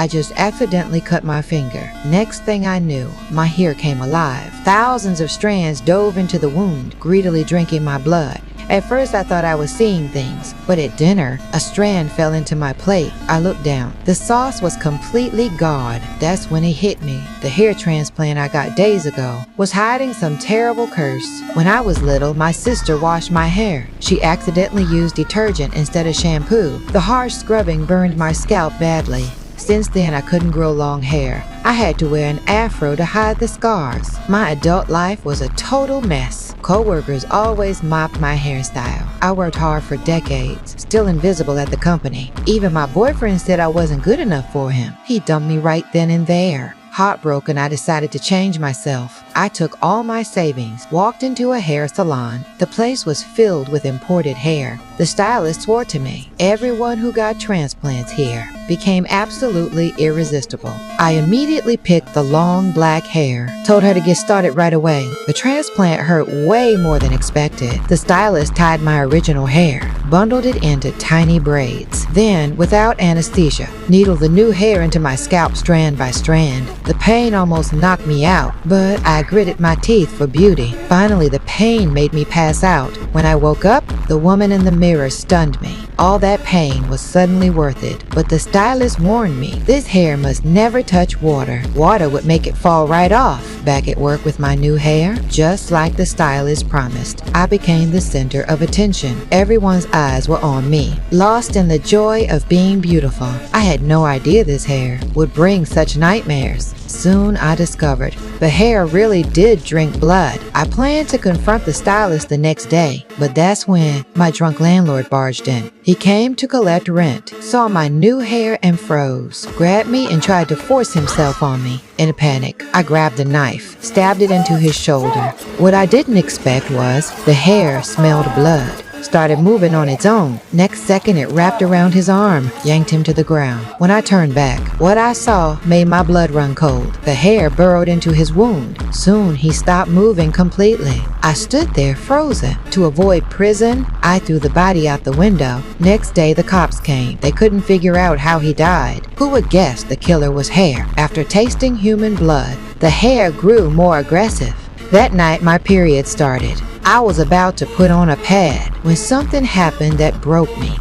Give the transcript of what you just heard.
I just accidentally cut my finger. Next thing I knew, my hair came alive. Thousands of strands dove into the wound, greedily drinking my blood. At first I thought I was seeing things, but at dinner, a strand fell into my plate. I looked down. The sauce was completely gone. That's when it hit me. The hair transplant I got days ago was hiding some terrible curse. When I was little, my sister washed my hair. She accidentally used detergent instead of shampoo. The harsh scrubbing burned my scalp badly. Since then, I couldn't grow long hair. I had to wear an afro to hide the scars. My adult life was a total mess. Co-workers always mocked my hairstyle. I worked hard for decades, still invisible at the company. Even my boyfriend said I wasn't good enough for him. He dumped me right then and there. Heartbroken, I decided to change myself. I took all my savings, walked into a hair salon. The place was filled with imported hair. The stylist swore to me, everyone who got transplants here became absolutely irresistible. I immediately picked the long black hair, told her to get started right away. The transplant hurt way more than expected. The stylist tied my original hair, bundled it into tiny braids. Then, without anesthesia, needled the new hair into my scalp strand by strand. The pain almost knocked me out, but I gritted my teeth for beauty. Finally, the pain made me pass out. When I woke up, the woman in the mirror stunned me. All that pain was suddenly worth it, but the stylist warned me, this hair must never touch water. Water would make it fall right off. Back at work with my new hair, just like the stylist promised, I became the center of attention. Everyone's eyes were on me, lost in the joy of being beautiful. I had no idea this hair would bring such nightmares. Soon I discovered the hair really did drink blood. I planned to confront the stylist the next day, but that's when my drunk landlord barged in. He came to collect rent, saw my new hair and froze, grabbed me and tried to force himself on me. In a panic, I grabbed a knife, stabbed it into his shoulder. What I didn't expect was the hair smelled blood. Started moving on its own. Next second, it wrapped around his arm, yanked him to the ground. When I turned back, what I saw made my blood run cold. The hair burrowed into his wound. Soon, he stopped moving completely. I stood there frozen. To avoid prison, I threw the body out the window. Next day, the cops came. They couldn't figure out how he died. Who would guess the killer was hair? After tasting human blood, the hair grew more aggressive. That night, my period started. I was about to put on a pad when something happened that broke me.